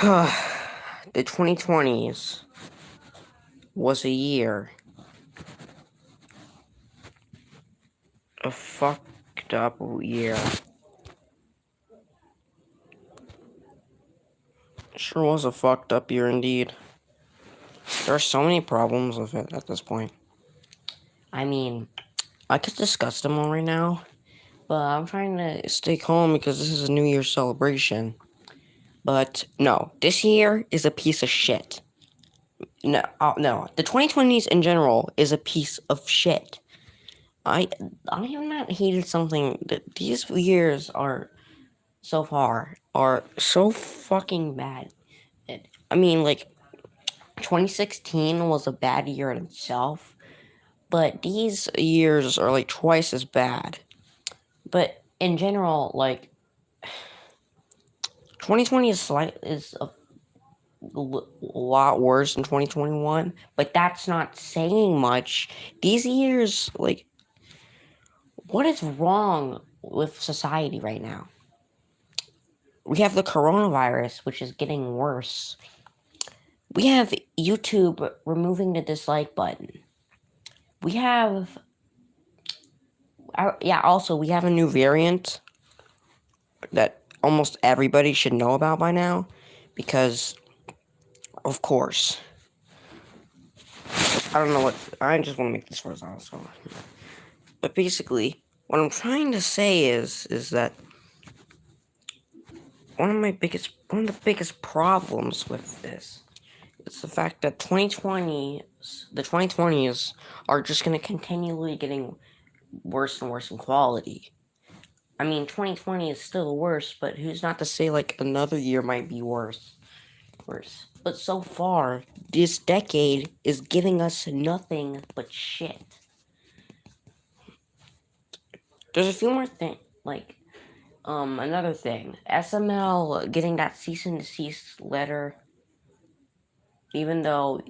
The 2020s was a year a fucked up year. Sure was a fucked up year indeed. There are so many problems with it at this point. I mean, I could discuss them all right now, but I'm trying to stay calm because this is a New Year's celebration. But no, this year is a piece of shit. No, the 2020s in general is a piece of shit. I I have not hated something that these years are so far are so fucking bad. I mean, like 2016 was a bad year in itself, but these years are like twice as bad. But in general, like 2020 is a lot worse than 2021, but that's not saying much. These years, like, what is wrong with society right now? We have the coronavirus, which is getting worse. We have YouTube removing the dislike button. We have, also, we have a new variant that almost everybody should know about by now, because, of course, I don't know what, I just want to make this first also. But basically, what I'm trying to say is that one of the biggest problems with this is the fact that the 2020s are just going to continually getting worse and worse in quality. I mean, 2020 is still worse, but who's not to say like another year might be worse? But so far, this decade is giving us nothing but shit. There's a few more things, like, another thing. SML getting that cease and desist letter, even though,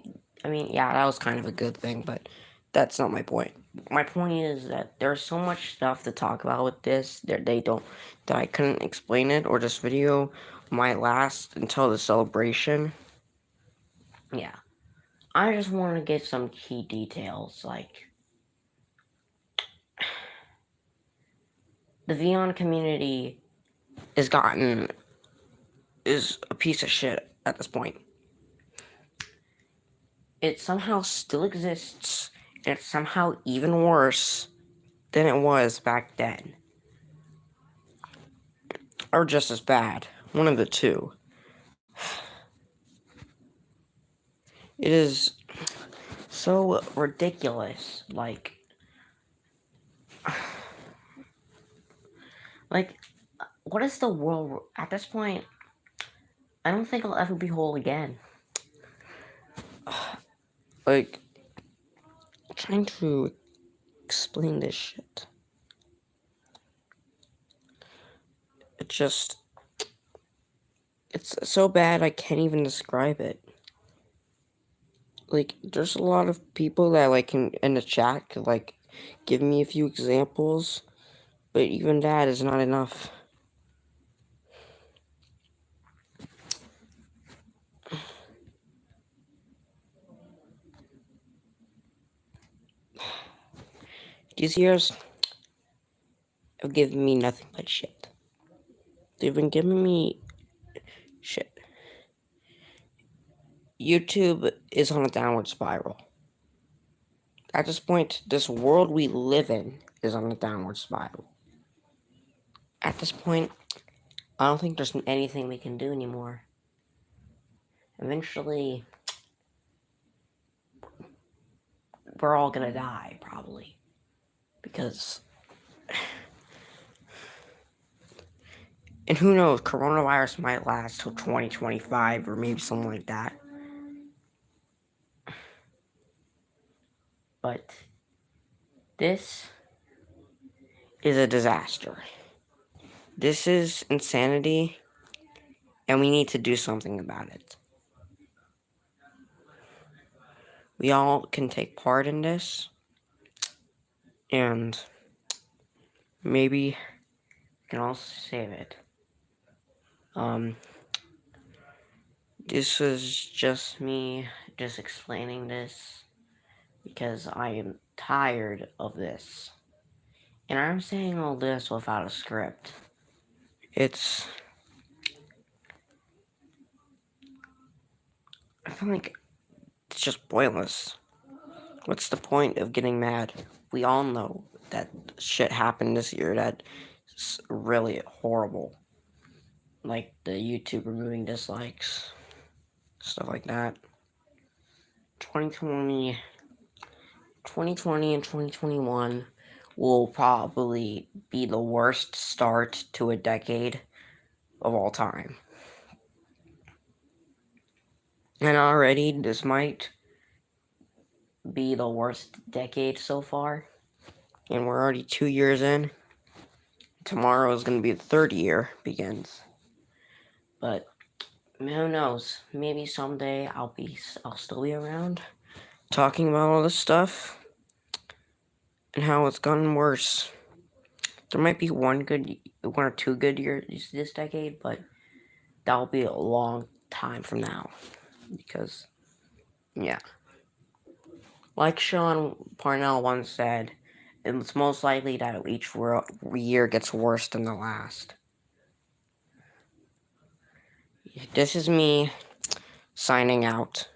I mean, yeah, that was kind of a good thing, but that's not my point. My point is that there's so much stuff to talk about with this that I couldn't explain it, or this video might last until the celebration. Yeah. I just want to get some key details, like, the Vion community is a piece of shit at this point. It somehow still exists, and it's somehow even worse than it was back then. Or just as bad. One of the two. It is so ridiculous. Like, what is the world at this point? I don't think I'll ever be whole again. Like, trying to explain this shit. It's so bad I can't even describe it. Like, there's a lot of people that, like, in the chat could, like, give me a few examples, but even that is not enough. These years have given me nothing but shit. They've been giving me shit. YouTube is on a downward spiral. At this point, this world we live in is on a downward spiral. At this point, I don't think there's anything we can do anymore. Eventually, we're all gonna die, probably. Because, and who knows, coronavirus might last till 2025 or maybe something like that. But this is a disaster. This is insanity, and we need to do something about it. We all can take part in this, and maybe we can also save it. This is just me just explaining this because I am tired of this. And I'm saying all this without a script. It's. I feel like it's just pointless. What's the point of getting mad? We all know that shit happened this year that's really horrible. Like the YouTube removing dislikes, stuff like that. 2020, 2020 and 2021 will probably be the worst start to a decade of all time. And already, this might be the worst decade so far. And we're already 2 years in. Tomorrow is going to be the third year begins. But who knows? Maybe someday I'll still be around talking about all this stuff and how it's gotten worse. There might be one or two good years this decade, but that'll be a long time from now. Because, yeah. Like Sean Parnell once said, it's most likely that each year gets worse than the last. This is me signing out.